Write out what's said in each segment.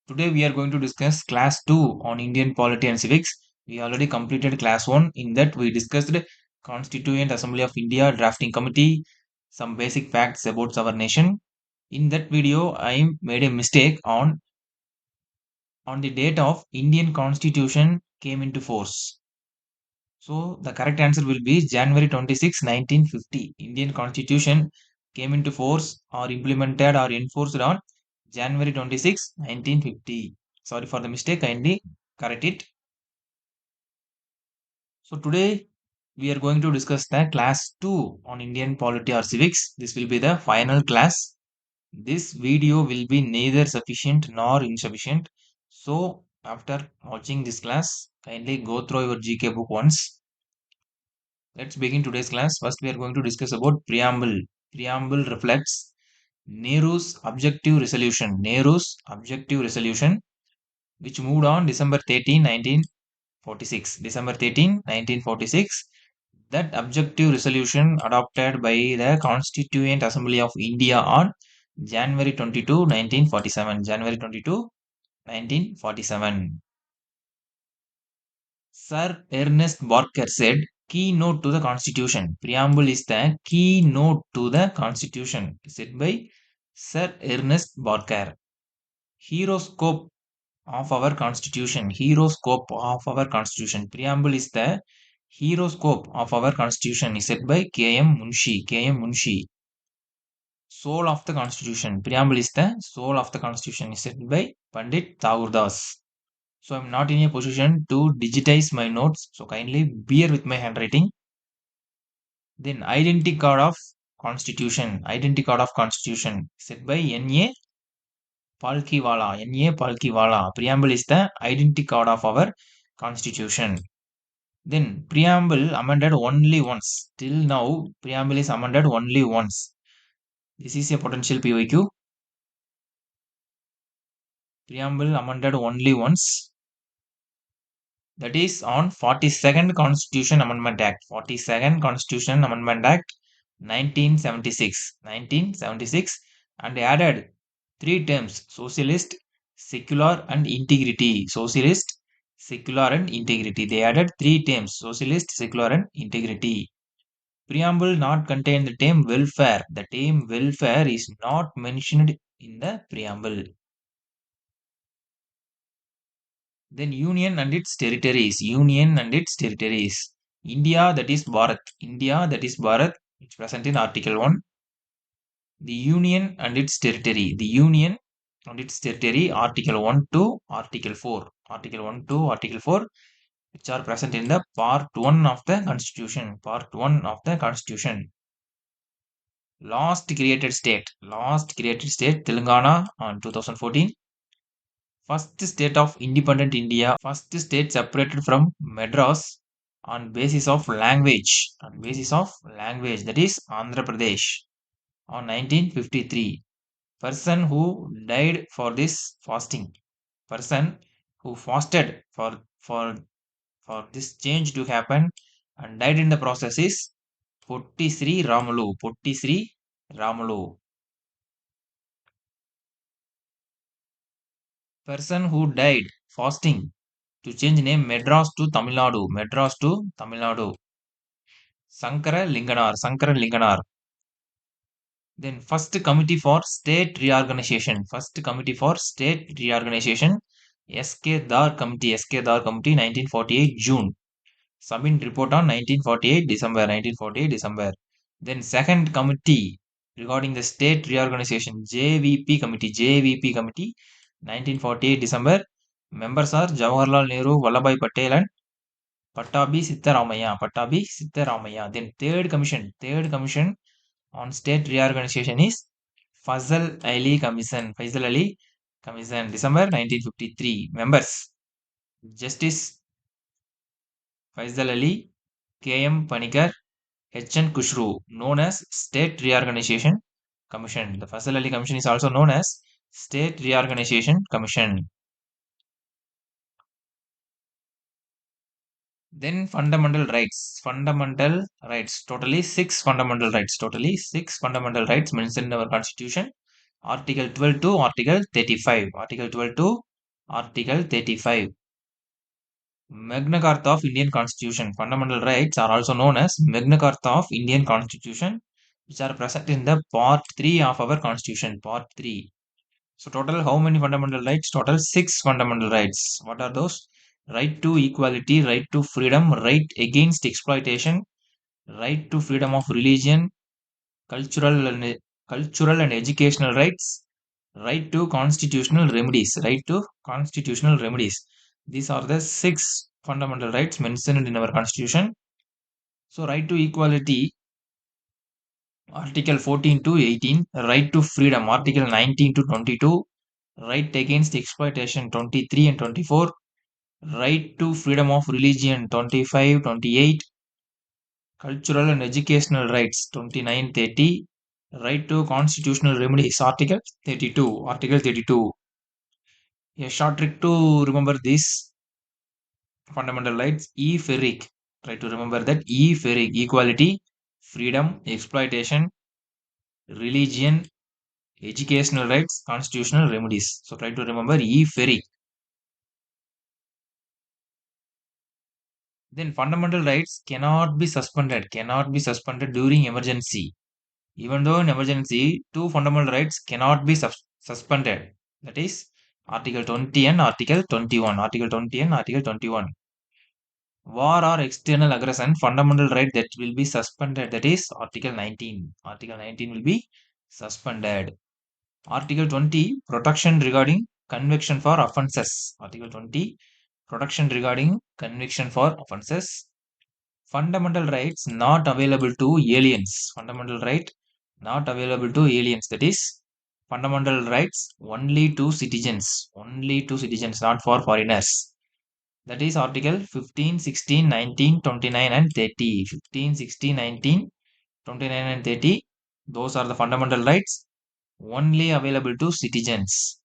Today we are going to discuss class 2 on Indian Polity and Civics. We already completed class 1. In that we discussed Constituent Assembly of India Drafting Committee, some basic facts about our nation. In that video I made a mistake on the date of Indian Constitution came into force. So the correct answer will be January 26, 1950. Indian Constitution came into force or implemented or enforced on January 26, 1950. Sorry for the mistake, kindly correct it. So today we are going to discuss the class 2 on Indian polity or civics. This will be the final class. This video will be neither sufficient nor insufficient. So after watching this class, kindly go through your GK book once. Let's begin today's class. First, we are going to discuss about preamble. Preamble reflects Nehru's objective resolution. Nehru's objective resolution, which moved on December 13, 1946. December 13, 1946. That objective resolution adopted by the Constituent Assembly of India on January 22, 1947. January 22, 1947. Sir Ernest Barker said, keynote to the Constitution. Preamble is the keynote to the Constitution, said by Sir Ernest Barker. Horoscope of our Constitution. Horoscope of our Constitution. Preamble is the horoscope of our Constitution, is said by K.M. Munshi. K.M. Munshi. Soul of the Constitution. Preamble is the soul of the Constitution, is said by Pandit Tagore. So I'm not in a position to digitize my notes. So kindly bear with my handwriting. Then identity card of constitution. Identity card of constitution set by N.A. Palkiwala. N.A. Palkiwala. Preamble is the identity card of our constitution. Then preamble amended only once. Till now, preamble is amended only once. This is a potential PYQ. Preamble amended only once. That is on 42nd Constitution Amendment Act. 42nd Constitution Amendment Act 1976 and added three terms: socialist, secular and integrity. Socialist, secular and integrity. They added three terms: socialist, secular and integrity. Preamble not contain the term welfare. The term welfare is not mentioned in the preamble. Then union and its territories. Union and its territories. India, that is Bharat. India, that is Bharat, which is present in Article 1. The union and its territory. The union and its territory, Article 1 to Article 4. Article 1 to Article 4, which are present in the Part 1 of the Constitution. Part 1 of the Constitution. Last created state. Last created state, Telangana on 2014. First state of independent India. First state separated from Madras on basis of language. On basis of language, that is Andhra Pradesh on 1953. Person who died for this fasting. Person who fasted for this change to happen and died in the process is Potti Sri Ramalu. Potti Sri Ramalu. Person who died fasting to change name Madras to Tamil Nadu. Madras to Tamil Nadu. Sankara Linganar. Sankara Linganar. Then first committee for state reorganization. First committee for state reorganization. S.K. Dar Committee. S.K. Dar Committee 1948 June. Submit report on 1948 December. 1948 December. Then second committee regarding the state reorganization. JVP Committee. JVP Committee 1948 December. Members are Jawaharlal Nehru, Vallabhbhai Patel and Pattabi Sitharamaiah. Pattabi Sitharamaiah. Then third commission on state reorganization is Fazal Ali Commission. Fazal Ali Commission, December 1953. Members: Justice Faisal Ali, K.M. Panikar, H.N. Kushru, known as State Reorganization Commission. The Fazal Ali Commission is also known as State Reorganization Commission. Then fundamental rights. Fundamental rights. Totally six fundamental rights. Totally six fundamental rights mentioned in our constitution. Article 12 to Article 35. Article 12 to Article 35. Magna Carta of Indian Constitution. Fundamental rights are also known as Magna Carta of Indian Constitution, which are present in the Part 3 of our Constitution. Part 3. So total how many fundamental rights? Total 6 fundamental rights. What are those? Right to equality, right to freedom, right against exploitation, right to freedom of religion, cultural and cultural and educational rights, right to constitutional remedies, right to constitutional remedies. These are the 6 fundamental rights mentioned in our constitution. So right to equality, article 14 to 18, right to freedom, article 19 to 22, right against exploitation 23 and 24, right to freedom of religion 25, 28, cultural and educational rights 29, 30, right to constitutional remedies article 32, article 32. A short trick to remember these fundamental rights: e-ferric. Try to remember that: e-ferric, equality, freedom, exploitation, religion, educational rights, constitutional remedies. So try to remember e-ferric. Then fundamental rights cannot be suspended during emergency. Even though in emergency, two fundamental rights cannot be suspended. That is Article 20 and Article 21. Article 20 and Article 21. War or external aggression, fundamental right that will be suspended. That is Article 19. Article 19 will be suspended. Article 20, protection regarding conviction for offences. Article 20, protection regarding conviction for offences. Fundamental rights not available to aliens. Fundamental right not available to aliens. That is fundamental rights only to citizens. Only to citizens, not for foreigners. That is Article 15, 16, 19, 29 and 30. 15, 16, 19, 29 and 30. Those are the fundamental rights only available to citizens.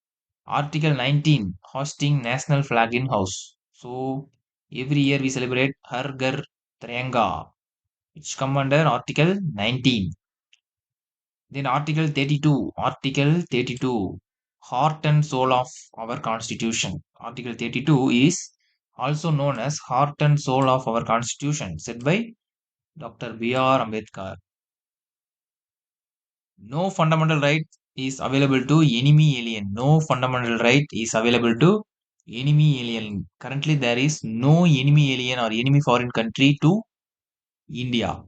Article 19, hosting national flag in house. So every year we celebrate Har Ghar Tiranga, which come under Article 19. Then Article 32. Article 32. Heart and soul of our Constitution. Article 32 is also known as heart and soul of our Constitution, said by Dr. B.R. Ambedkar. No fundamental right is available to enemy alien. No fundamental right is available to enemy alien. Currently, there is no enemy alien or enemy foreign country to India.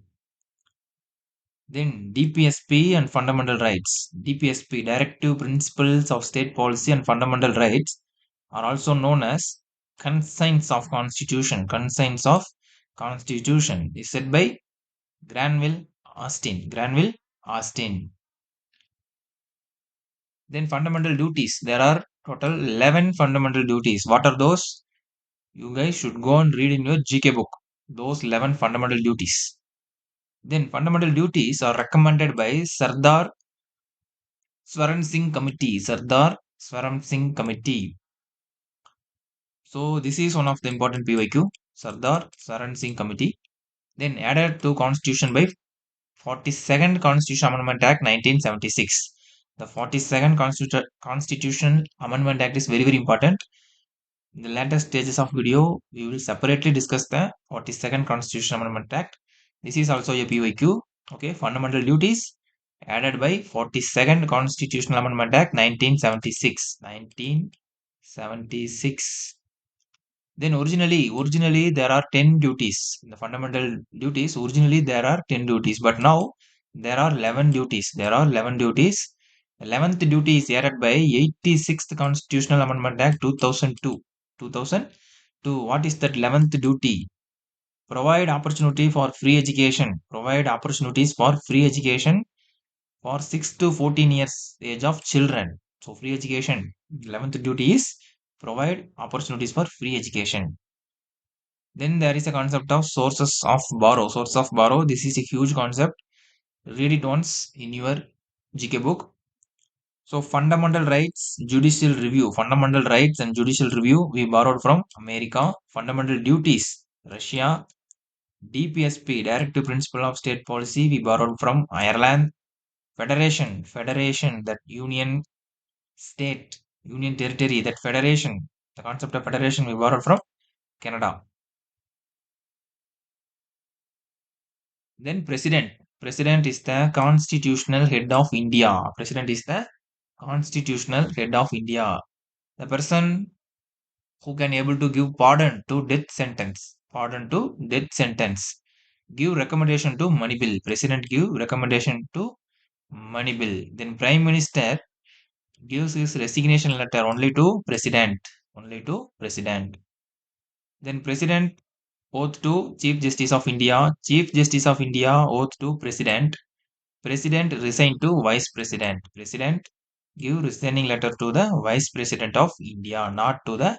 Then DPSP and fundamental rights. DPSP, Directive Principles of State Policy and Fundamental Rights, are also known as Conscience of Constitution. Conscience of Constitution is said by Granville Austin. Granville Austin. Then fundamental duties. There are total 11 fundamental duties. What are those? You guys should go and read in your GK book. Those 11 fundamental duties. Then fundamental duties are recommended by Sardar Swaran Singh Committee. Sardar Swaran Singh Committee. So this is one of the important PYQ. Sardar Swaran Singh Committee. Then added to Constitution by 42nd Constitution Amendment Act 1976. The 42nd Constitution Amendment Act is very important. In the later stages of video, we will separately discuss the 42nd Constitution Amendment Act. This is also a PYQ. Okay, fundamental duties added by 42nd Constitutional Amendment Act 1976. 1976. Then originally there are 10 duties. In the fundamental duties, originally there are 10 duties, but now there are 11 duties. There are 11 duties. 11th duty is added by 86th Constitutional Amendment Act 2002. 2002. What is that 11th duty? Provide opportunity for free education. Provide opportunities for free education for 6 to 14 years age of children. So free education. 11th duty is provide opportunities for free education. Then there is a concept of sources of borrow. Source of borrow. This is a huge concept. Read it once in your GK book. So fundamental rights, judicial review. Fundamental rights and judicial review we borrowed from America. Fundamental duties, Russia. DPSP, Directive Principle of State Policy, we borrowed from Ireland. Federation, that union state, union territory, that federation, The concept of federation we borrowed from Canada. Then president. President is the constitutional head of India. President is the constitutional head of India. The person who can able to give pardon to death sentence. Pardon to death sentence. Give recommendation to money bill. President give recommendation to money bill. Then prime minister gives his resignation letter only to president. Only to president. Then president oath to chief justice of India. Chief justice of India oath to president. President resign to vice president. President give resigning letter to the vice president of India, not to the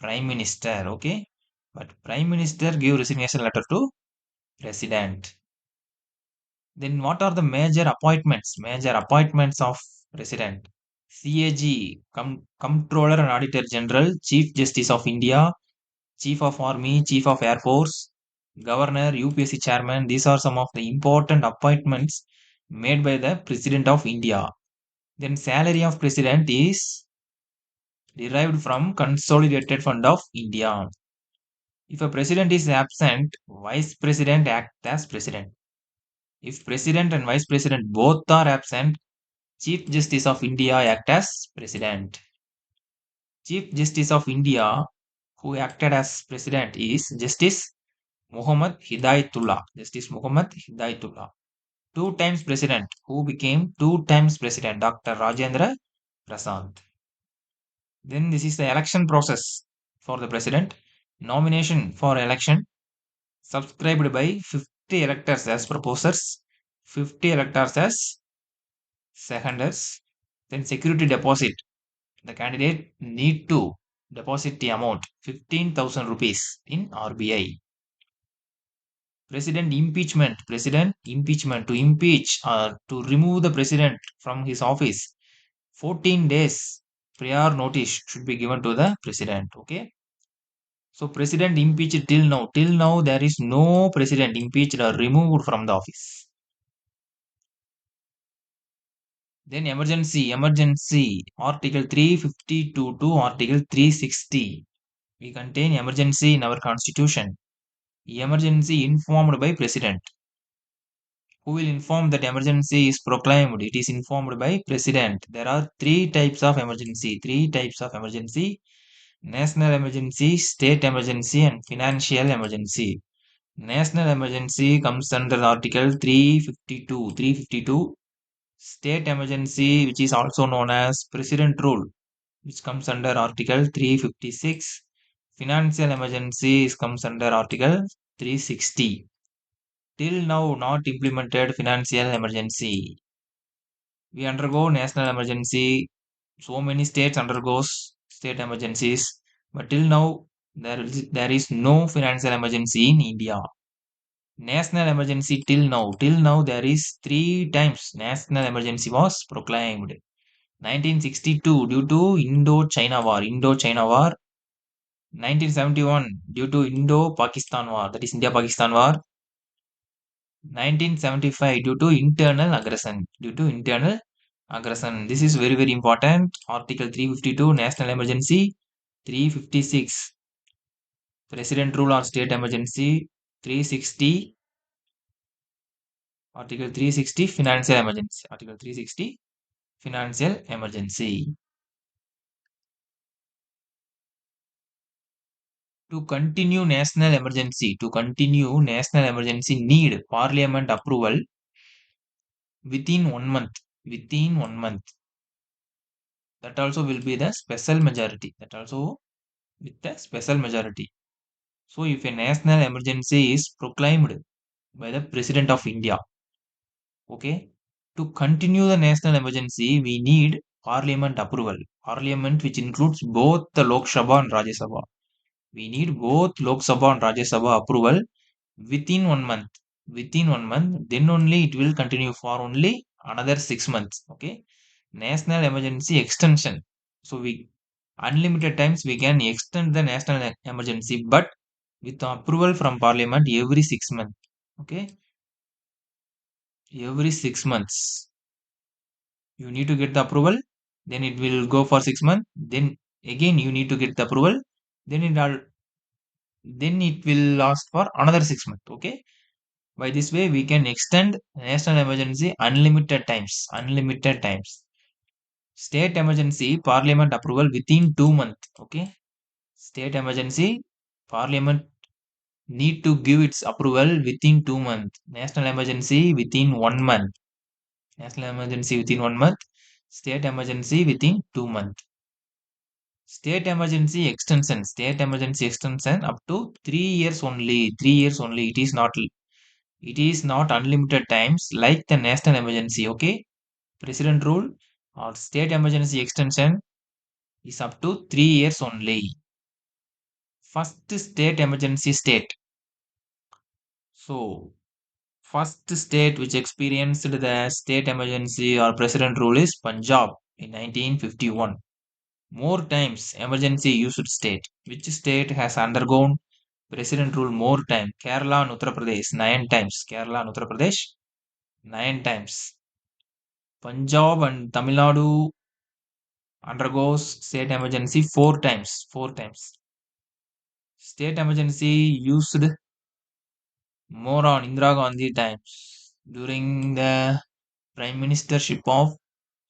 prime minister. Okay, but prime minister give resignation letter to president. Then what are the major appointments? Major appointments of president. CAG, Comptroller and Auditor General, Chief Justice of India, Chief of Army, Chief of Air Force, Governor, UPSC Chairman. These are some of the important appointments made by the President of India. Then salary of President is derived from Consolidated Fund of India. If a President is absent, Vice President acts as President. If President and Vice President both are absent, Chief Justice of India acts as President. Chief Justice of India who acted as President is Justice Muhammad Hidayatullah. Justice Muhammad Hidayatullah. Two times President who became two times President, Dr. Rajendra Prasad. Then this is the election process for the President. Nomination for election subscribed by 50 electors as proposers, 50 electors as seconders. Then security deposit. The candidate need to deposit the amount 15,000 rupees in RBI. President impeachment. President impeachment. To impeach or to remove the president from his office, 14 days prior notice should be given to the president. Okay. So president impeached till now. Till now there is no president impeached or removed from the office. Then emergency. Article 352 to Article 360. We contain emergency in our constitution. Emergency informed by president. Who will inform that emergency is proclaimed? It is informed by president. There are three types of emergency. Three types of emergency. National emergency, state emergency, and financial emergency. National emergency comes under Article 352. 352. State emergency, which is also known as President Rule, which comes under Article 356. Financial emergency comes under Article 360. Till now, not implemented financial emergency. We undergo national emergency. So many states undergoes state emergencies, but till now there is no financial emergency in India. National emergency till now there is three times national emergency was proclaimed. 1962 due to Indo-China War. 1971 due to Indo-Pakistan War, that is India-Pakistan War. 1975 due to internal aggression. This is very important. Article 352 national emergency. 356 president rule or state emergency. 360 Article 360 financial emergency. Article 360 financial emergency. To continue national emergency need parliament approval within 1 month. Within 1 month. That also will be the special majority. That also with the special majority. So if a national emergency is proclaimed by the President of India, okay, to continue the national emergency, we need parliament approval. Parliament which includes both the Lok Sabha and Rajya Sabha. We need both Lok Sabha and Rajya Sabha approval within 1 month. Within 1 month, then only it will continue for only another 6 months. Okay. National emergency extension. So we unlimited times we can extend the national emergency, but with approval from parliament every 6 months. Okay. Every 6 months you need to get the approval, then it will go for 6 months, then Again, you need to get the approval. Then it will last for another 6 months. Okay. By this way, we can extend national emergency unlimited times. Unlimited times. State emergency parliament approval within 2 months. Okay. State emergency parliament need to give its approval within 2 months. National emergency within 1 month. National emergency within 1 month. State emergency within 2 months. State emergency extension. State emergency extension up to 3 years only. 3 years only. It is not unlimited times like the national emergency. Okay. President rule or state emergency extension is up to 3 years only. First state emergency state. So, first state which experienced the state emergency or president rule is Punjab in 1951. More times emergency used state. Which state has undergone president rule more time? Kerala and Uttar Pradesh 9 times. Kerala and Uttar Pradesh 9 times. Punjab and Tamil Nadu undergoes state emergency 4 times. 4 times. State emergency used more on Indira Gandhi times during the prime ministership of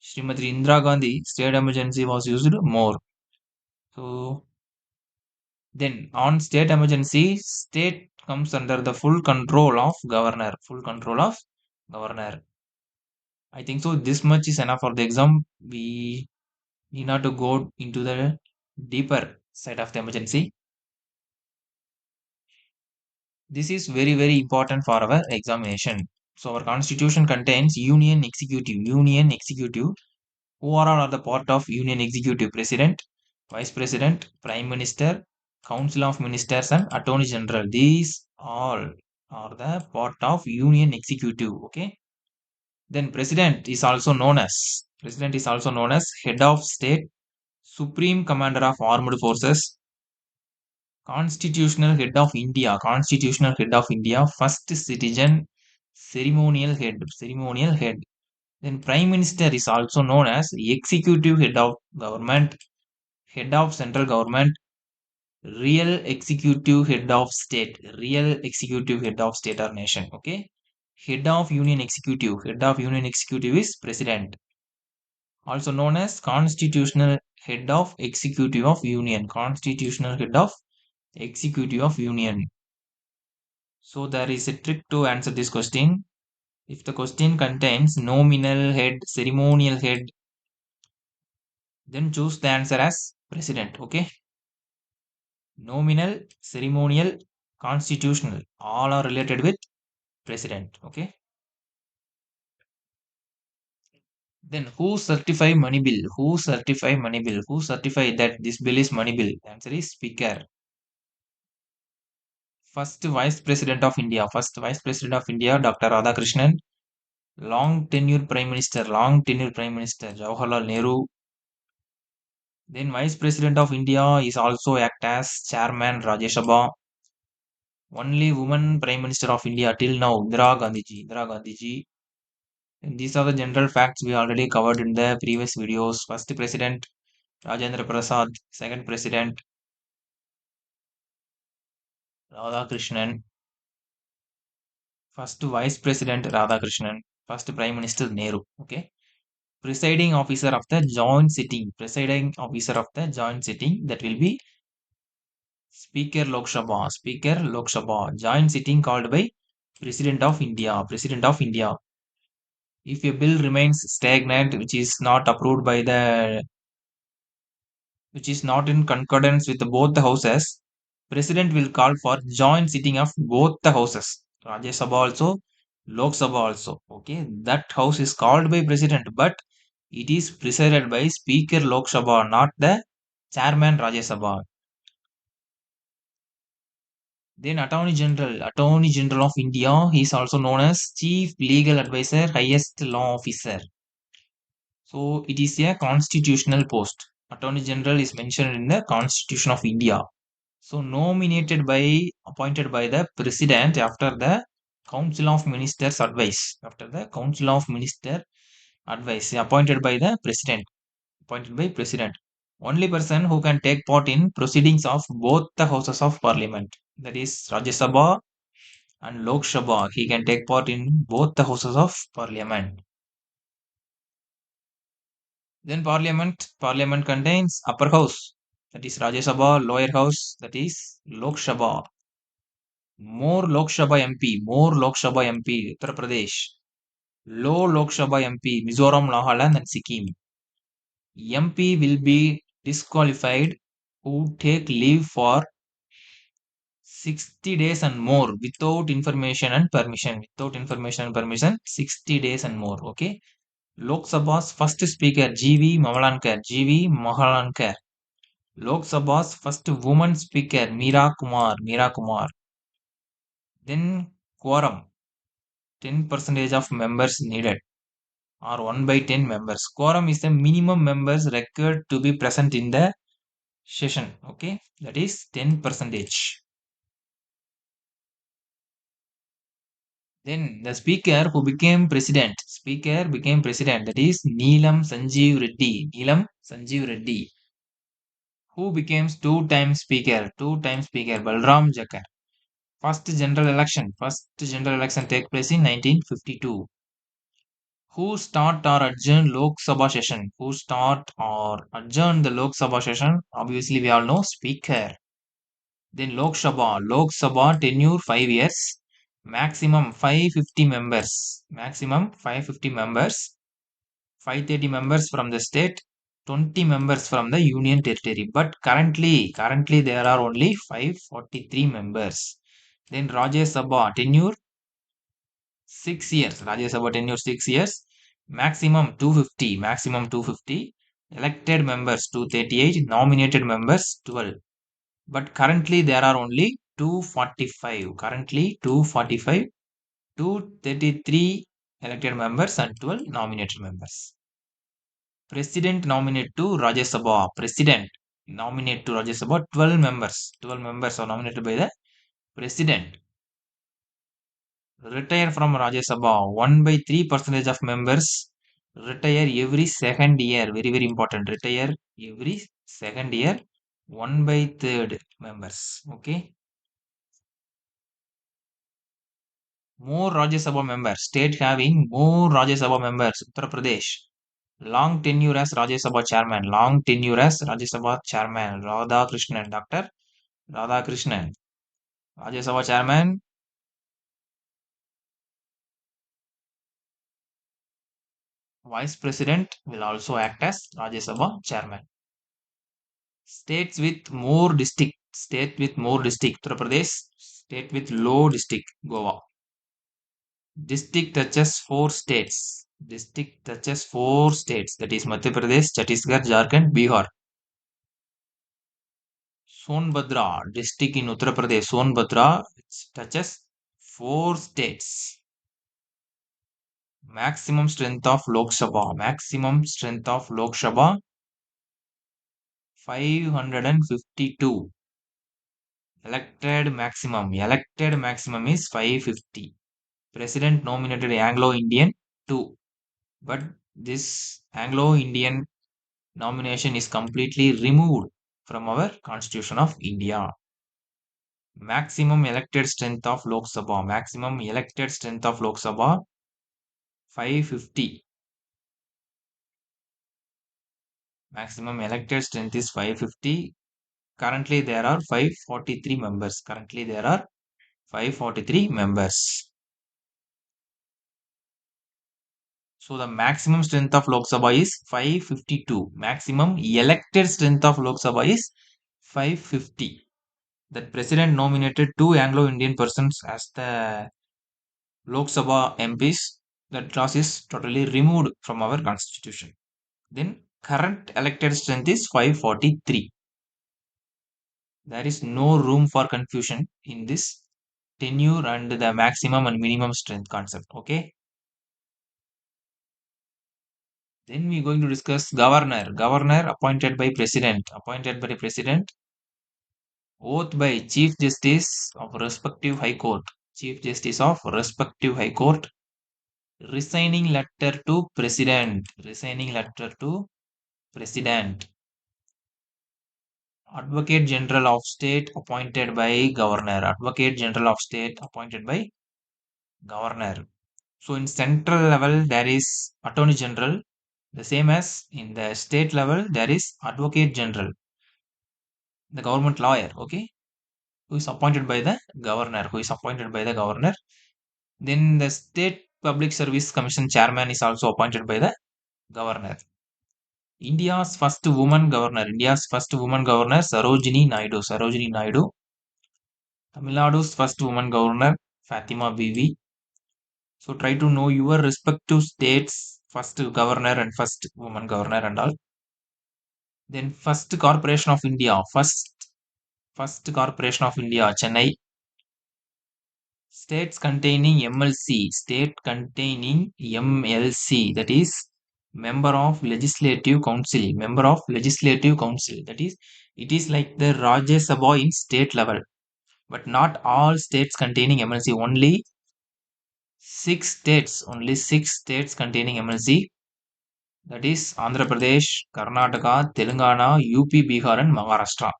Srimati Indira Gandhi. State emergency was used more. So then on state emergency, state comes under the full control of governor. Full control of governor. I think so. This much is enough for the exam. We need not to go into the deeper side of the emergency. This is very, very important for our examination. So our constitution contains union executive. Union executive. Who are all the part of union executive? President, vice president, prime minister, council of ministers, and attorney general. These all are the part of union executive. Okay. Then president is also known as head of state, supreme commander of armed forces, constitutional head of India, first citizen, ceremonial head. Then prime minister is also known as executive head of government, head of central government, real executive head of state or nation. Okay. Head of union executive is president, also known as constitutional head of executive of union. Constitutional head of executive of union. So there is a trick to answer this question. If the question contains nominal head, ceremonial head, then choose the answer as president. Okay. Nominal, ceremonial, constitutional, all are related with president. Okay. Then who certify money bill? Who certify money bill? Who certify that this bill is money bill? The answer is speaker. First vice president of India. Dr. Radhakrishnan. Long tenure prime minister. Jawaharlal Nehru. Then vice president of India is also act as chairman Rajya Sabha. Only woman prime minister of India till now, Indira Gandhi. And these are the general facts we already covered in the previous videos. First president Rajendra Prasad, second president Radhakrishnan, first vice president Radhakrishnan, first prime minister Nehru. Okay. Presiding officer of the joint sitting. That will be Speaker Lok Sabha. Joint sitting called by President of India. If a bill remains stagnant, which is not in concordance with both the houses, President will call for joint sitting of both the houses. Rajya Sabha also, Lok Sabha also. Okay, that house is called by President, but it is presided by Speaker Lok Sabha, not the Chairman Rajya Sabha. Then Attorney General of India, he is also known as Chief Legal Advisor, highest law officer. So it is a constitutional post. Attorney General is mentioned in the Constitution of India. So appointed by the President after the Council of Ministers advice. Appointed by the President. Only person who can take part in proceedings of both the houses of parliament. That is Rajya Sabha and Lok Sabha. He can take part in both the houses of parliament. Then parliament contains upper house, that is Rajya Sabha, lower house, that is Lok Sabha. More Lok Sabha MP, Uttar Pradesh. Low Lok Sabha MP, Mizoram, Nagaland, and Sikkim. MP will be disqualified who take leave for 60 days and more without information and permission. Without information and permission, 60 days and more. Okay. Lok Sabha's first speaker, G.V. Mahalankar. G.V. Mahalankar. Lok Sabha's first woman speaker, Meera Kumar. Meera Kumar. Then quorum. 10% of members needed, or 1 by 10 members. Quorum is the minimum members required to be present in the session. Okay, that is 10%. Then the speaker became president, that is Neelam Sanjeev Reddy. Neelam Sanjeev Reddy. Who becomes two-time speaker, Balram Jakar. First general election take place in 1952. Who start or adjourn Lok Sabha session? Who start or adjourn the Lok Sabha session? Obviously, we all know Speaker. Then Lok Sabha tenure 5 years, maximum 550 members, 530 members from the state, 20 members from the union territory. But currently there are only 543 members. Then Rajya Sabha tenure 6 years. Rajya Sabha tenure 6 years. Maximum 250. Elected members 238. Nominated members 12. But currently there are only 245. Currently 245. 233 elected members and 12 nominated members. President nominate to Rajya Sabha. President nominate to Rajya Sabha 12 members. 12 members are nominated by the president. Retire from Rajya Sabha. 1 by 3% of members retire every second year. Very, very important. Retire every second year. 1 by third members. Okay. More Rajya Sabha members. State having more Rajya Sabha members. Uttar Pradesh. Long tenure as Rajya Sabha chairman. Long tenure as Rajya Sabha chairman. Radha Krishnan. Dr. Radha Krishnan. Rajya Sabha chairman. Vice president will also act as Rajya Sabha chairman. States with more district. State with more district. Uttar Pradesh. State with low district. Goa. District touches 4 states. District touches 4 states. That is Madhya Pradesh, Chhattisgarh, Jharkhand, Bihar. Sonbhadra district in Uttar Pradesh. Sonbhadra touches 4 states. Maximum strength of Lok Sabha. Maximum strength of Lok Sabha 552. Elected maximum. Elected maximum is 550. President nominated Anglo-Indian 2. But this Anglo-Indian nomination is completely removed from our Constitution of India. Maximum elected strength of Lok Sabha. Maximum elected strength of Lok Sabha 550. Maximum elected strength is 550. Currently there are 543 members. Currently there are 543 members. So the maximum strength of Lok Sabha is 552. Maximum elected strength of Lok Sabha is 550. That president nominated two Anglo-Indian persons as the Lok Sabha MPs. That clause is totally removed from our constitution. Then current elected strength is 543. There is no room for confusion in this tenure and the maximum and minimum strength concept. Okay. Then we're going to discuss governor. Governor appointed by president. Appointed by the president. Oath by Chief Justice of respective High Court. Chief Justice of respective High Court. Resigning letter to president. Resigning letter to president. Advocate General of State appointed by Governor. Advocate General of State appointed by Governor. So in central level there is Attorney General, the same as in the state level there is Advocate General, the government lawyer, okay, who is appointed by the governor, who is appointed by the governor. Then the State Public Service Commission chairman is also appointed by the governor. India's first woman governor, India's first woman governor, Sarojini Naidu. Sarojini Naidu. Tamil Nadu's first woman governor, Fatima Bibi. So try to know your respective states, first governor and first woman governor and all. Then first corporation of India, first corporation of India, Chennai. States containing MLC, state containing MLC, that is member of legislative council, member of legislative council. That is, it is like the Rajya Sabha in state level, but not all states containing MLC. Only six states containing MLC. That is Andhra Pradesh, Karnataka, Telangana, UP, Bihar, and Maharashtra.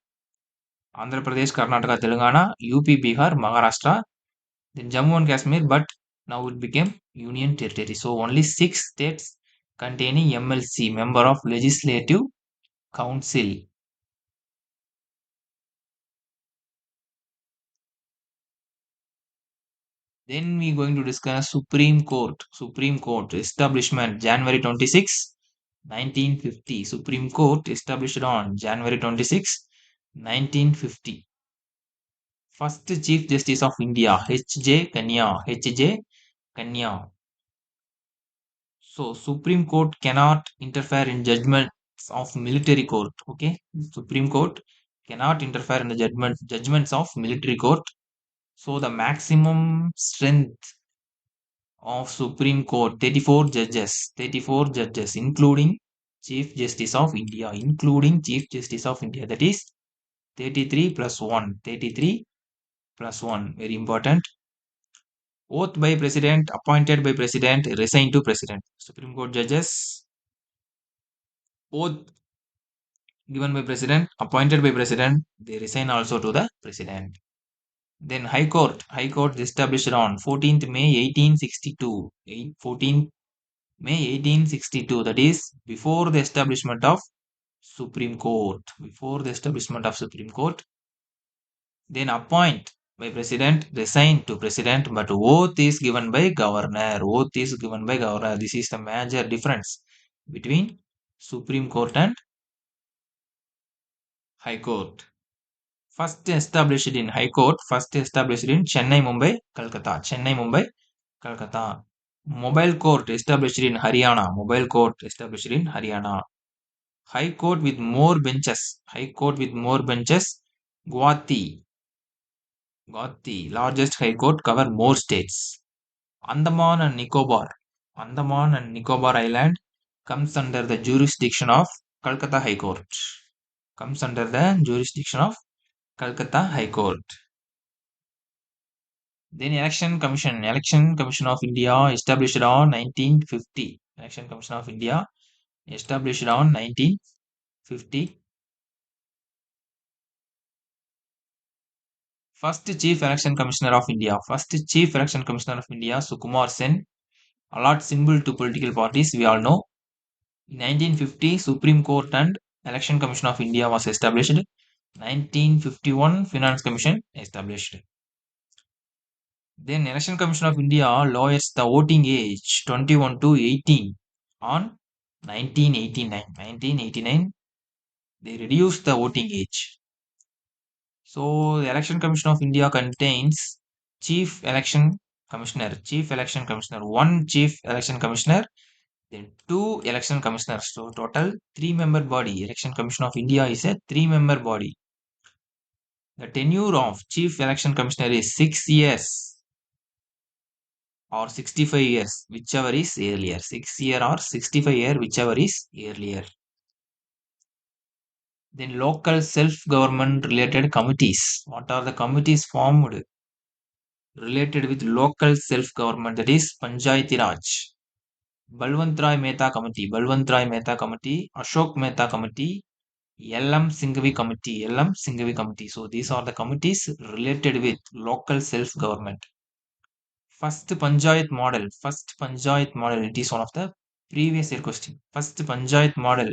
Andhra Pradesh, Karnataka, Telangana, UP, Bihar, Maharashtra. Then Jammu and Kashmir, but now it became Union Territory. So only six states containing MLC, member of Legislative Council. Then we going to discuss Supreme Court. Supreme Court establishment January 26, 1950. Supreme Court established on January 26, 1950. First Chief Justice of India, H.J. Kanya. H.J. Kanya. So Supreme Court cannot interfere in judgments of military court. Okay, Supreme Court cannot interfere in the judgments of military court. So the maximum strength of Supreme Court 34 judges, including Chief Justice of India, that is 33 plus 1, 33 plus 1, very important. Oath by President, appointed by President, resigned to President. Supreme Court judges, oath given by President, appointed by President, they resign also to the President. Then High Court established on 14th May 1862. 14th May 1862, that is before the establishment of Supreme Court. Before the establishment of Supreme Court. Then appoint by President, resign to President, but oath is given by Governor. Oath is given by Governor. This is the major difference between Supreme Court and High Court. First established in High Court, first established in Chennai, Mumbai, Calcutta. Chennai, Mumbai, Calcutta. Mobile Court established in Haryana. Mobile Court established in Haryana. High Court with more benches. High Court with more benches. Guwahati. Guwahati. Largest High Court cover more states. Andaman and Nicobar. Andaman and Nicobar Island comes under the jurisdiction of Calcutta High Court. Comes under the jurisdiction of Calcutta High Court. Then Election Commission of India established on 1950. Election Commission of India established on 1950. First Chief Election Commissioner of India. First Chief Election Commissioner of India, Sukumar Sen. Allot symbol to political parties, we all know. In 1950, Supreme Court and Election Commission of India was established. 1951, Finance Commission established. Then Election Commission of India lowers the voting age 21 to 18 on 1989. 1989, they reduced the voting age. So the Election Commission of India contains Chief Election Commissioner, one Chief Election Commissioner, then two Election Commissioners. So total 3-member body. Election Commission of India is a 3-member body. The tenure of Chief Election Commissioner is 6 years or 65 years, whichever is earlier. 6 year or 65 year, whichever is earlier. Then local self-government related committees. What are the committees formed related with local self-government? That is Panchayati Raj. Balwant Rai Mehta Committee, Ashok Mehta Committee, LM Singhvi Committee, LM Singhvi Committee. So these are the committees related with local self-government. First Panchayat model, it is one of the previous year question. First Panchayat model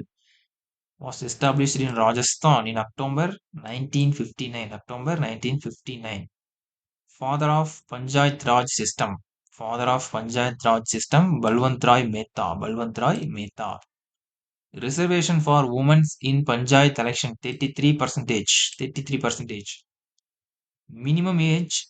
was established in Rajasthan in October 1959. October 1959. Father of Panchayat Raj system. Father of Panchayat Raj system, Balwant Rai Mehta. Balwant Rai Mehta. Reservation for women in Panchayat election, 33 percentage. 33 percentage. Minimum age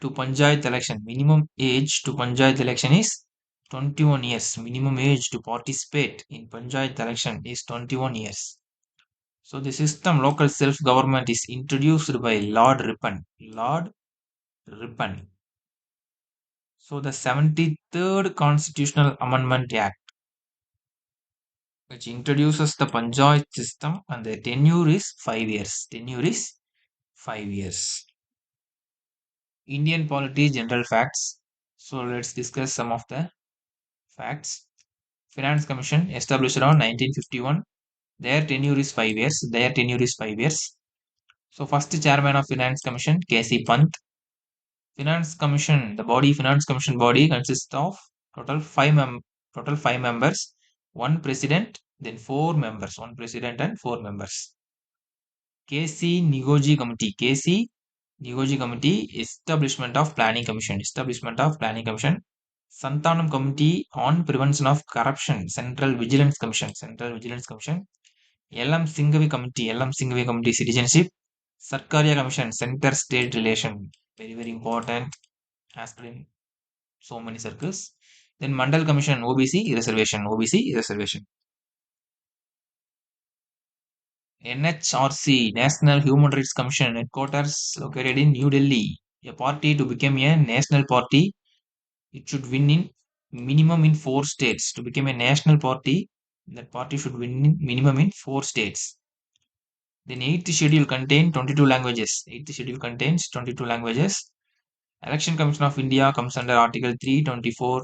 to Panchayat election. Minimum age to Panchayat election is 21 years. Minimum age to participate in Panchayat election is 21 years. So the system local self-government is introduced by Lord Ripon. Lord Ripon. So the 73rd Constitutional Amendment Act, which introduces the Panchayat system, and the tenure is 5 years. Tenure is 5 years. Indian polity general facts. So let's discuss some of the facts. Finance Commission established around 1951. Their tenure is 5 years. Their tenure is 5 years. So first chairman of Finance Commission, K.C. Pant. Finance Commission, the body Finance Commission body consists of total total five members, one president, then four members, one president and four members. KC Nigoji Committee, KC Nigoji Committee, establishment of Planning Commission, establishment of Planning Commission. Santanam Committee on Prevention of Corruption, Central Vigilance Commission, Central Vigilance Commission. LM Singhvi Committee, LM Singhvi Committee, Citizenship. Sarkaria Commission, Center State Relation, very very important, as per in so many circles. Then Mandal Commission, OBC reservation, OBC reservation. NHRC, National Human Rights Commission, headquarters located in New Delhi. A party to become a national party, it should win in minimum in 4 states. To become a national party, that party should win in minimum in 4 states. Then 8th schedule contains 22 languages. 8th schedule contains 22 languages. Election Commission of India comes under Article 324.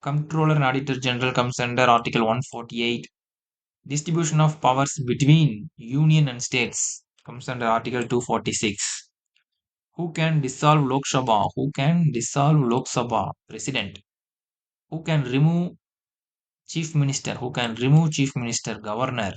Comptroller and Auditor General comes under Article 148. Distribution of powers between Union and States comes under Article 246. Who can dissolve Lok Sabha? Who can dissolve Lok Sabha? President. Who can remove Chief Minister? Who can remove Chief Minister? Governor.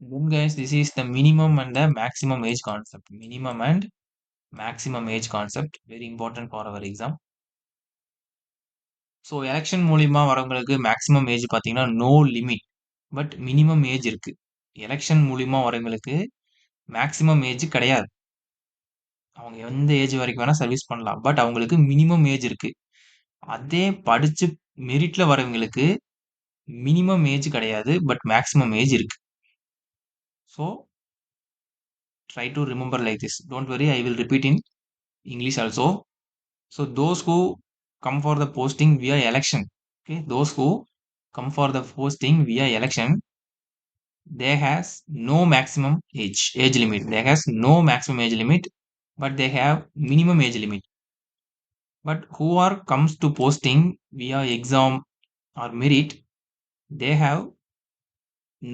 Then guys, this is the minimum and the maximum age concept. Minimum and maximum age concept. Very important for our exam. So election மூலியமா வரவங்களுக்கு maximum age பார்த்தீங்கன்னா no limit, but minimum age இருக்கு. Election மூலியமா வரவங்களுக்கு maximum age கிடையாது. அவங்க எந்த age வரைக்கும் வேணா சர்வீஸ் பண்ணலாம், பட் அவங்களுக்கு மினிமம் ஏஜ் இருக்கு. அதே படிச்சு மெரிட்ல வரவங்களுக்கு மினிமம் ஏஜ் கிடையாது, பட் மேக்ஸிமம் ஏஜ் இருக்கு. So try to remember like this. Don't worry, I will repeat in English also. So those who come for the posting via election, okay, those who come for the posting via election, they has no maximum age limit. They has no maximum age limit, but they have minimum age limit. But who are comes to posting via exam or merit, they have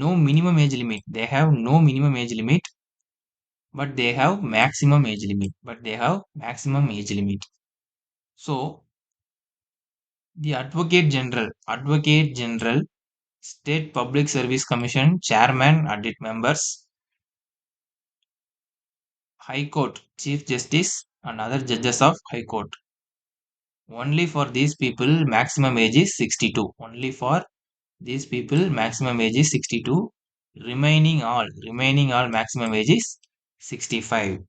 no minimum age limit. They have no minimum age limit, but they have maximum age limit. But they have maximum age limit. So the Advocate General, State Public Service Commission Chairman and its members, High Court Chief Justice and other judges of High Court. Only for these people maximum age is 62. Only for these people maximum age is 62. Remaining all maximum age is 65.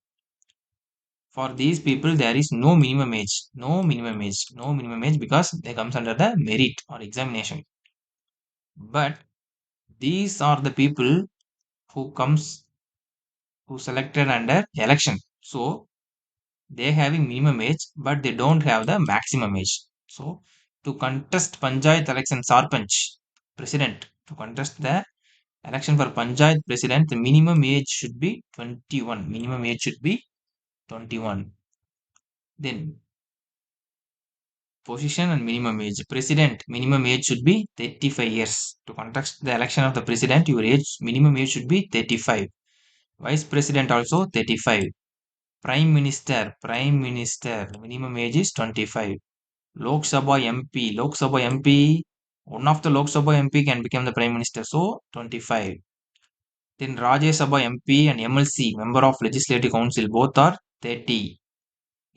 For these people there is no minimum age. No minimum age. No minimum age because they comes under the merit or examination. But these are the people who selected under election. So they having minimum age, but they don't have the maximum age. So to contest Panchayat election Sarpanch president, to contest the election for Panchayat president, the minimum age should be 21. Minimum age should be 21. Then Position and minimum age. President, minimum age should be 35 years. To conduct the election of the president, your minimum age should be 35. Vice president also 35. Prime Minister, minimum age is 25. Lok Sabha MP, one of the Lok Sabha MP can become the Prime Minister, so 25. Then Rajya Sabha MP and MLC, Member of Legislative Council, both are 30.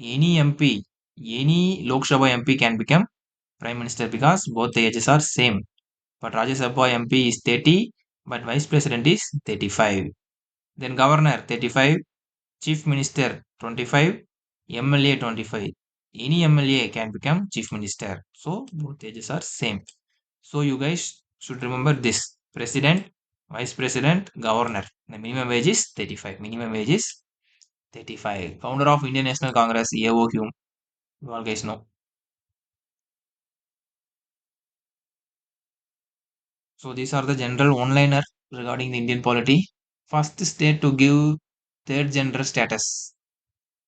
Any MP, any Lok Sabha MP can become Prime Minister because both the ages are same. But Rajya Sabha MP is 30, but Vice President is 35. Then Governor 35, Chief Minister 25, MLA 25. Any MLA can become Chief Minister. So both ages are same. So you guys should remember this. President, Vice President, Governor. The minimum age is 35. Minimum age is 35. Founder of Indian National Congress, A.O. Hume. You all guys know. So these are the general one-liner regarding the Indian polity. First state to give third gender status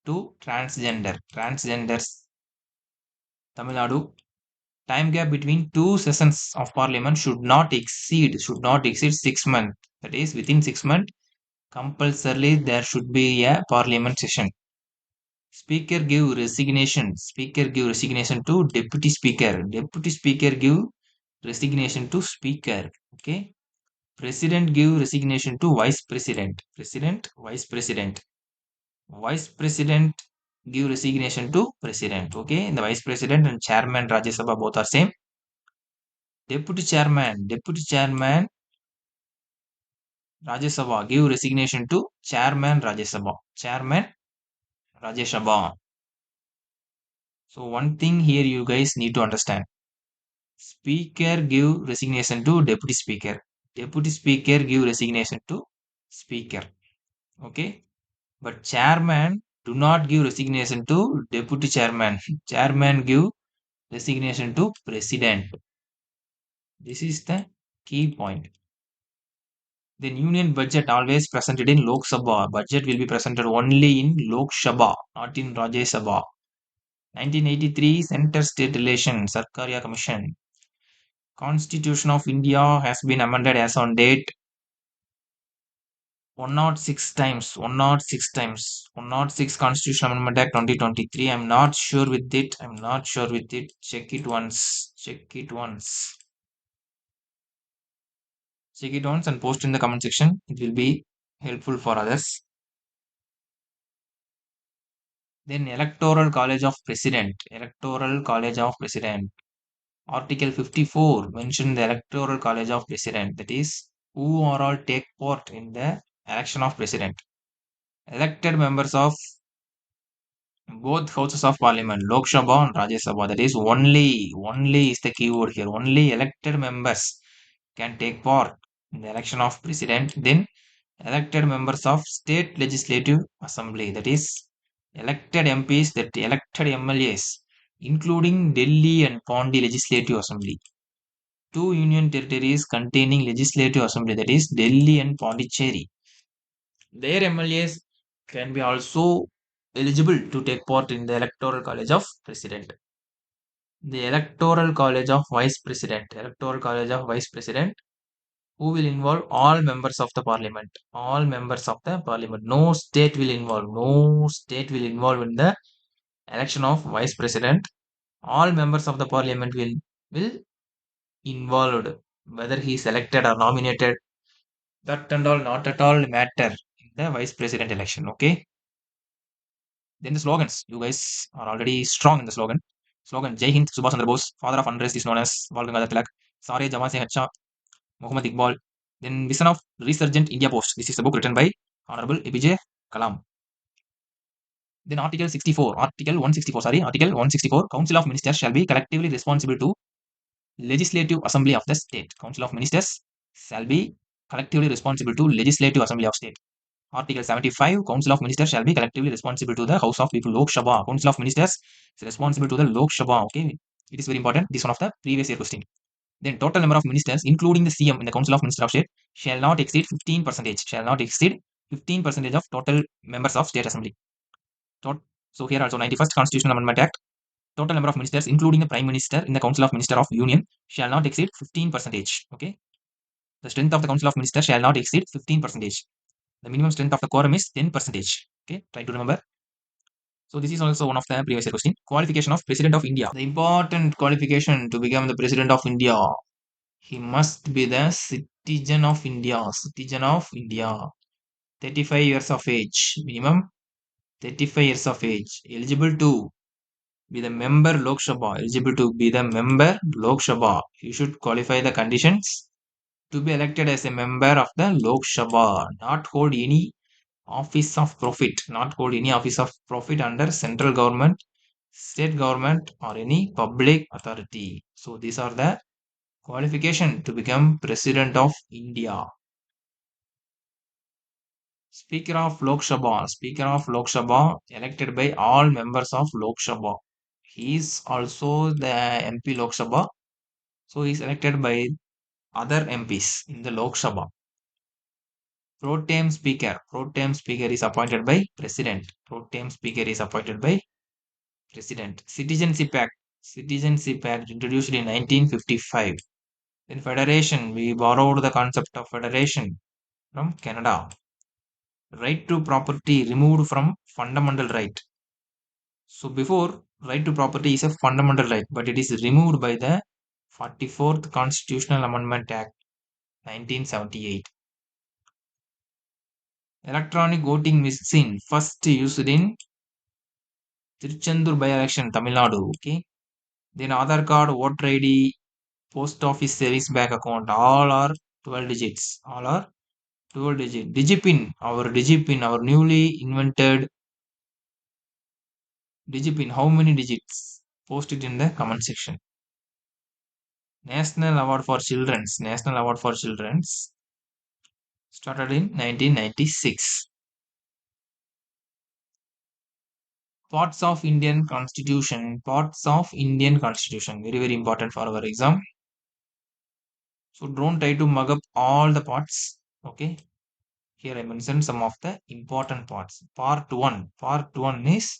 to transgender. Transgenders. Tamil Nadu. Time gap between two sessions of parliament should not exceed 6 months. That is, within 6 months, compulsorily there should be a parliament session. Speaker give resignation to deputy speaker. Deputy speaker give resignation to speaker. Okay. President give resignation to vice president. Vice president. Vice president give resignation to president. Okay. The vice president and chairman Rajya Sabha both are same. Deputy chairman Rajya Sabha give resignation to chairman Rajya Sabha. Chairman Rajya Sabha. So one thing here you guys need to understand. Speaker give resignation to deputy speaker. Deputy speaker give resignation to speaker. Okay. But chairman do not give resignation to deputy chairman. Chairman give resignation to president. This is the key point. Then union budget always presented in Lok Sabha. Budget will be presented only in Lok Sabha, not in Rajya Sabha. 1983 Center State Relations Sarkaria Commission. Constitution of India has been amended as on date 106 times. 106 times. 106 Constitution Amendment Act 2023. I'm not sure with it. Check it once. Check it once and post in the comment section. It will be helpful for others. Then Electoral College of President. Article 54 mentioned the Electoral College of President. That is, who are all take part in the election of president. Elected members of both houses of parliament, Lok Sabha and Rajya Sabha. That is, only is the keyword here. Only elected members can take part in the election of president. Then elected members of state legislative assembly. That is, elected MPs, that elected MLAs, including Delhi and Pondi legislative assembly. Two union territories containing legislative assembly, that is Delhi and Pondicherry. Their MLAs can be also eligible to take part in the electoral college of president. The electoral college of vice president. Who will involve all members of the parliament. No state will involve in the election of vice president. All members of the parliament will involved, whether he is elected or nominated. That and all not at all matter in the vice president election. Okay. Then the slogans. You guys are already strong in the slogan. Jai Hind, Subhash Chandra Bose, father of unrest, is known as Bal Gangadhar Tilak. Sare Jawan Se Hacha, Muhammad Iqbal. Then Vision of Resurgent India Post. This is a book written by Honorable APJ Kalam. Then Article 164. Council of Ministers shall be collectively responsible to Legislative Assembly of the State. Council of Ministers shall be collectively responsible to Legislative Assembly of State. Article 75. Council of Ministers shall be collectively responsible to the House of People. Lok Sabha. Council of Ministers is responsible to the Lok Sabha. Okay. It is very important. This is one of the previous year question. Then total number of ministers, including the CM in the Council of Ministers of State, shall not exceed 15% of total members of State Assembly. So here also 91st Constitutional Amendment Act Total number of ministers, including the Prime Minister in the Council of Minister of Union, shall not exceed 15%. Okay. The strength of the Council of Ministers shall not exceed 15%. The minimum strength of the quorum is 10%. Okay. Try to remember. So this is also one of the previous year question. Qualification of President of India. The important qualification to become the President of India. He must be the citizen of India. Citizen of India. 35 years of age. Minimum 35 years of age. Eligible to be the member Lok Sabha. Eligible to be the member Lok Sabha. You should qualify the conditions to be elected as a member of the Lok Sabha. Not hold any office of profit. Not hold any office of profit under central government, state government, or any public authority. So these are the qualification to become President of India. Speaker of Lok Sabha. Speaker of Lok Sabha elected by all members of Lok Sabha. He is also the MP Lok Sabha. So he is elected by other MPs in the Lok Sabha. Pro tem speaker. Pro tem speaker is appointed by President. Pro tem speaker is appointed by President. Citizenship Act. Citizenship Act introduced in 1955. In federation, we borrowed the concept of federation from Canada. Right to property removed from fundamental right. So before, right to property is a fundamental right, but it is removed by the 44th Constitutional Amendment Act 1978. Electronic voting machine first used in Tiruchendur by-election, Tamil Nadu. Okay. Then Aadhaar card, voter ID, post office savings bank account, all are 12 digits. All are 12 digits. Digipin, our newly invented Digipin, how many digits? Post it in the comment section. National Award for Children's. National Award for Children's started in 1996. Parts of Indian Constitution. Parts of Indian Constitution. Very, very important for our exam. So don't try to mug up all the parts. Okay. Here I mentioned some of the important parts. Part 1. Part 1 is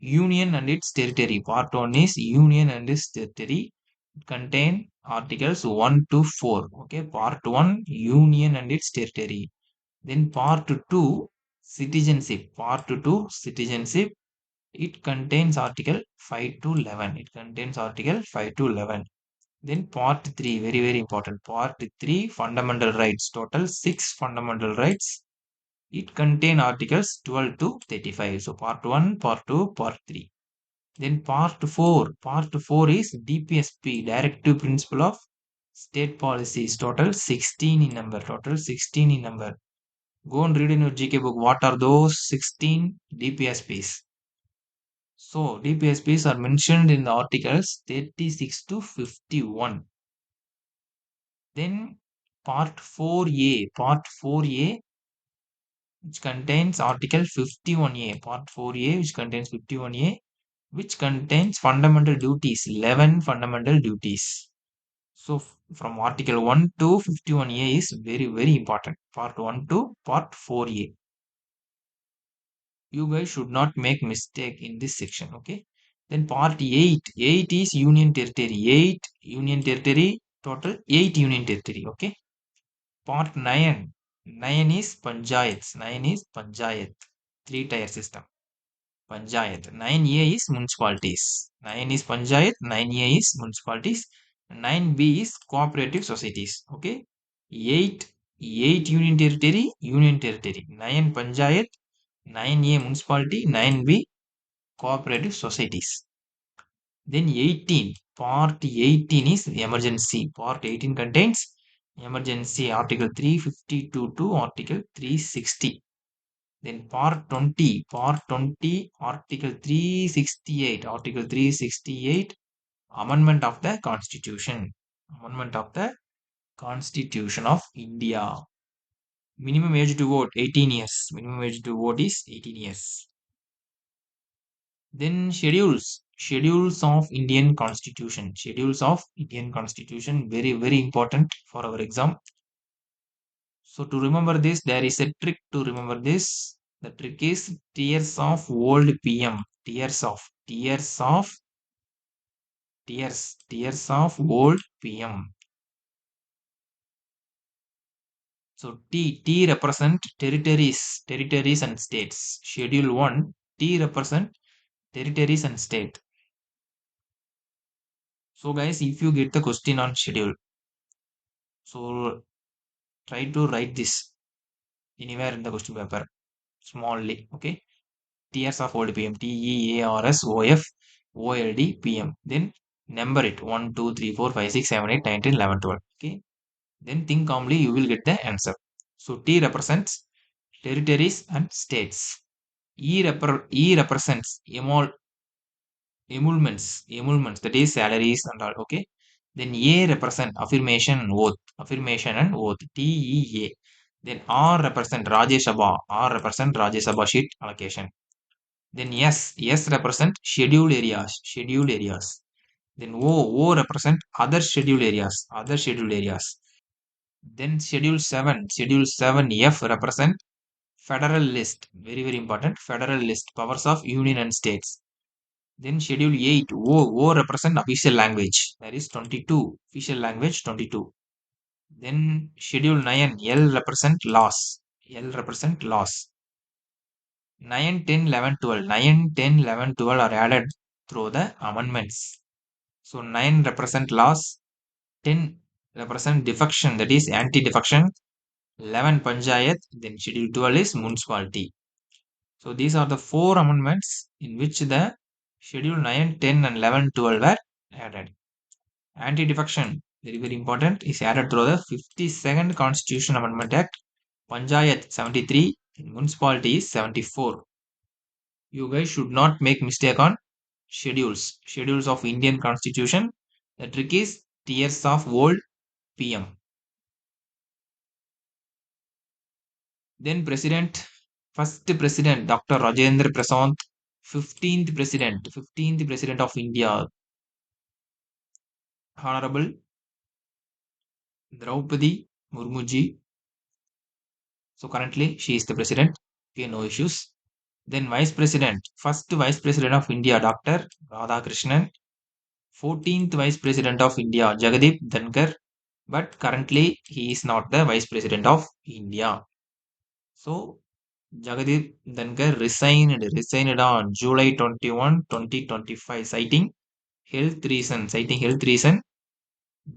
Union and its territory. Part 1 is Union and its territory. It contain articles 1 to 4. Okay. Part 1 Union and its territory. Then part 2 citizenship. Part 2 citizenship. It contains article 5 to 11. It contains article 5 to 11. Then part 3, very, very important. Part 3, fundamental rights. Total 6 fundamental rights. It contains articles 12 to 35. So part 1, part 2, part 3. Then part 4. Part 4 is DPSP, Directive Principle of State Policies. Total 16 in number. Total 16 in number. Go and read in your GK book. What are those 16 DPSPs? So DPSPs are mentioned in the articles 36 to 51. Then part 4A, which contains article 51A, part 4A, which contains 51A, which contains fundamental duties, 11 fundamental duties. So from article 1 to 51A is very, very important. Part 1 to part 4A. You guys should not make mistake in this section, okay? Then part 8, 8 is union territory, 8 union territory, total 8 union territory, okay? Part 9, 9 is panchayats, 9 is panchayat, 3-tier system, panchayat. 9A is municipalities, 9 is panchayat, 9A is municipalities, 9B is cooperative societies, okay? 8, 8 union territory, 9 panchayat, 9A municipality, 9B cooperative societies. Then 18, part 18 is emergency. Part 18 contains emergency, article 352 to article 360. Then part 20, article 368, article 368, amendment of the constitution, amendment of the constitution of India. Minimum age to vote 18 years, minimum age to vote is 18 years. Then schedules of Indian Constitution. Schedules of Indian Constitution, very, very important for our exam. So to remember this, there is a trick to remember this. The trick is tiers of old PM. Tiers of Tiers of old PM. So T represent territories and states. Schedule 1, T represent territories and state. So guys, if you get the question on schedule, so try to write this anywhere in the question paper, smallly, okay? Tiers of old PM, TEARS, OF, OLD, PM. Then number it 1, 2, 3, 4, 5, 6, 7, 8, 9, 10, 11, 12. Okay. Then think calmly, you will get the answer. So T represents territories and states. E represents emoluments, that is salaries and all. Okay. Then A represent affirmation and oath, TEA. Then R represent Rajya Sabha, Rajya Sabha sheet allocation. Then S represent scheduled areas. Then O represent other scheduled areas. Then schedule 7 F represent federal list, very very important, federal list, powers of union and states. Then schedule 8 O represent official language, that is 22, official language 22. Then schedule 9 L represent laws. 9, 10, 11, 12. 9, 10, 11, 12 are added through the amendments. So 9 represent laws, 10 represent defection, that is anti-defection, 11 panchayat, then schedule 12 is municipality. So these are the 4 amendments in which the schedule 9, 10 and 11, 12 were added. Anti-defection, very very important, is added through the 52nd Constitution Amendment Act, panchayat 73, municipality is 74. You guys should not make mistake on schedules of Indian Constitution. The trick is tiers of old PM. Then first president Dr. Rajendra Prasad, 15th president of India, Honorable Draupadi Murmuji. So currently she is the president. Okay, no issues. Then first vice president of India, Dr. Radhakrishnan, 14th vice president of India, Jagdeep Dhankar, but currently he is not the vice president of India. So Jagdeep Dhankar resigned on July 21, 2025, citing health reason.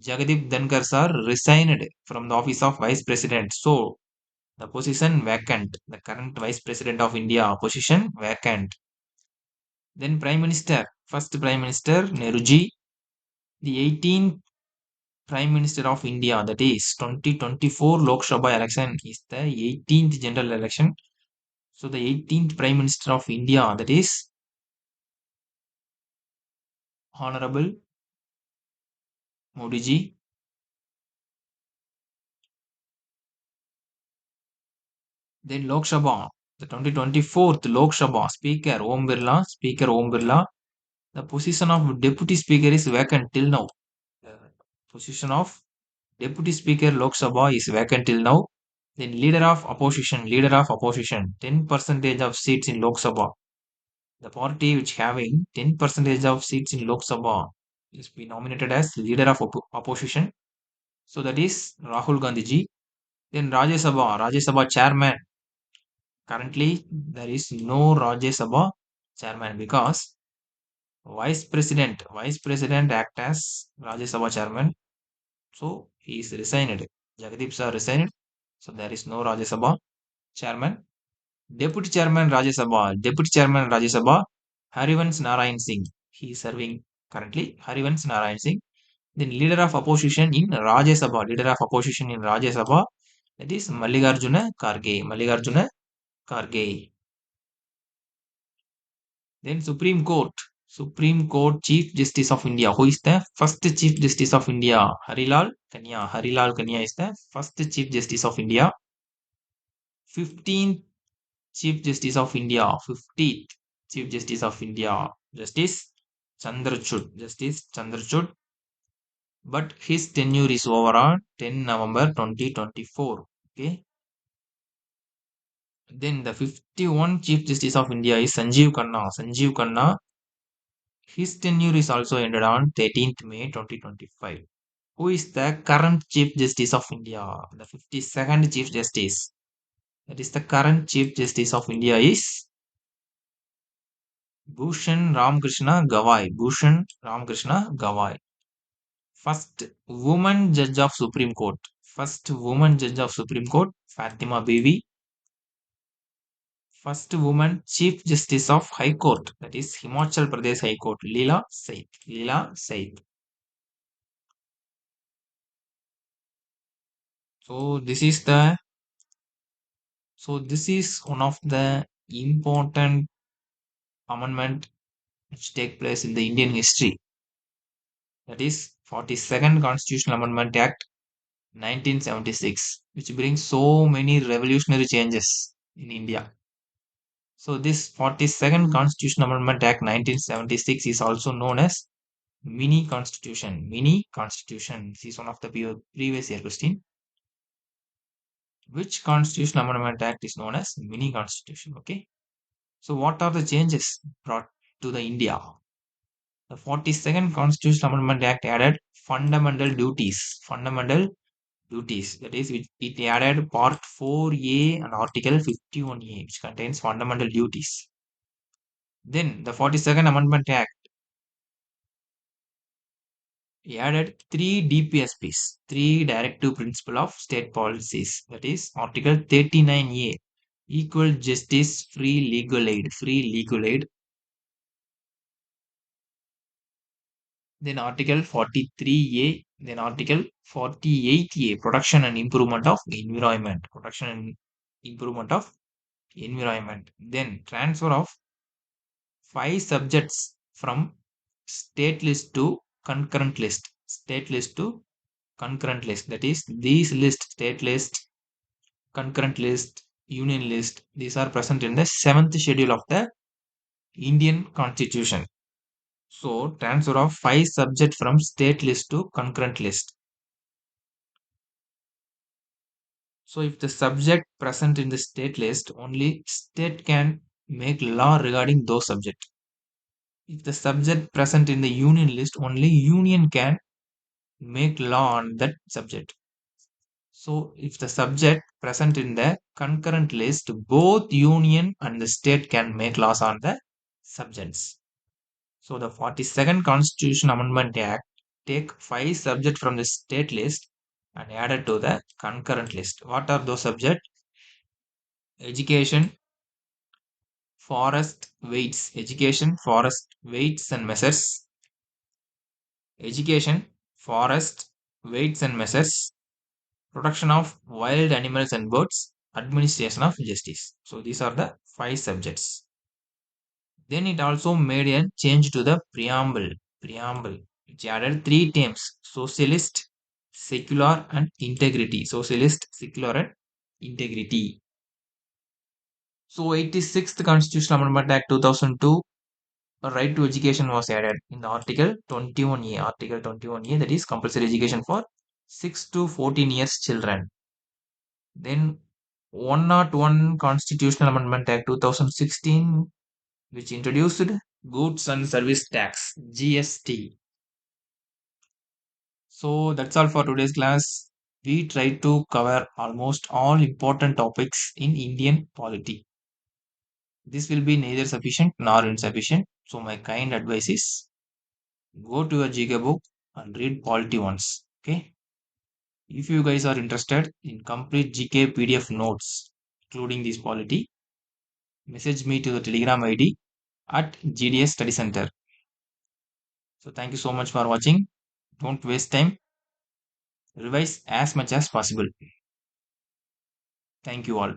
Jagdeep Dhankar sir resigned from the office of vice president. So the position vacant. The current vice president of India position vacant. Then first prime minister Nehruji, the 18th Prime Minister of India, that is 2024 Lok Sabha election is the 18th general election. So the 18th Prime Minister of India, that is Honorable Modi ji. Then Lok Sabha, the 2024th Lok Sabha Speaker Om Birla. The position of Deputy Speaker is vacant till now. The position of Deputy Speaker Lok Sabha is vacant till now. Then leader of opposition, 10% of seats in Lok Sabha. The party which having 10% of seats in Lok Sabha is be nominated as leader of opposition. So that is Rahul Gandhi ji. Then Rajya Sabha chairman. Currently there is no Rajya Sabha chairman because vice president act as Rajya Sabha chairman. So he is resigned. Jagdeep sir resigned. So there is no Rajya Sabha chairman. Deputy chairman Rajya Sabha, Harivansh Narayan Singh. He is serving currently Harivansh Narayan Singh. Then leader of opposition in Rajya Sabha, that is Mallikarjuna Kharge. Then Supreme Court Chief Justice of India. Who is the first Chief Justice of India? Harilal Kanya is the first Chief Justice of India. 15th Chief Justice of India. 50th Chief Justice of India. Justice Chandrachud. But his tenure is over on 10 November 2024. Okay. Then the 51st Chief Justice of India is Sanjeev Khanna. His tenure is also ended on 13th May 2025. Who is the current Chief Justice of India? The 52nd Chief Justice. That is the current Chief Justice of India is Bhushan Ramakrishna Gawai. Bhushan Ramakrishna Gawai. First woman judge of Supreme Court. First woman judge of Supreme Court, Fatima Bibi. First woman Chief Justice of High Court, that is Himachal Pradesh High Court, Leela Saith. Leela Saith. So this is one of the important amendment which take place in the Indian history. That is 42nd Constitutional Amendment Act 1976, which brings so many revolutionary changes in India. So this 42nd Constitutional Amendment Act 1976 is also known as Mini Constitution. Mini Constitution. This is one of the previous year question. Which Constitutional Amendment Act is known as Mini Constitution? Okay. So what are the changes brought to the India? The 42nd Constitutional Amendment Act added fundamental duties. Fundamental duties. That is, it added Part 4A and Article 51A, which contains fundamental duties. Then the 42nd Amendment Act added three DPSPs, three Directive Principle of State Policies. That is, Article 39A, Equal Justice, Free Legal Aid. Free Legal Aid. Then Article 43A, then Article 48A, Protection and Improvement of Environment. Protection and Improvement of Environment. Then transfer of 5 subjects from state list to concurrent list. State list to concurrent list. That is, these list, state list, concurrent list, union list, these are present in the 7th schedule of the Indian Constitution. So, transfer of 5 subjects from state list to concurrent list. So, if the subject present in the state list, only state can make law regarding those subjects. If the subject present in the union list, only union can make law on that subject. So, if the subject present in the concurrent list, both union and the state can make laws on the subjects. So, the 42nd Constitution Amendment Act take 5 subjects from the state list and added to the concurrent list. What are those subjects? Education, forest, weights. Education, forest, weights and measures. Education, forest, weights and measures. Protection of wild animals and birds, administration of justice. So these are the 5 subjects. Then it also made a change to the preamble. Preamble, which added 3 terms: socialist, secular, and integrity. Socialist, secular, and integrity. So 86th Constitutional Amendment Act 2002, a right to education was added in the Article 21A. Article 21A, that is compulsory education for 6 to 14 years children. Then 101 Constitutional Amendment Act 2016, which introduced Goods and Service Tax (GST). So that's all for today's class. We tried to cover almost all important topics in Indian polity. This will be neither sufficient nor insufficient. So my kind advice is go to a GK book and read polity once. Okay. If you guys are interested in complete GK PDF notes, including this polity, message me to the Telegram ID at GDS Study Center. So thank you so much for watching. Don't waste time. Revise as much as possible. Thank you all.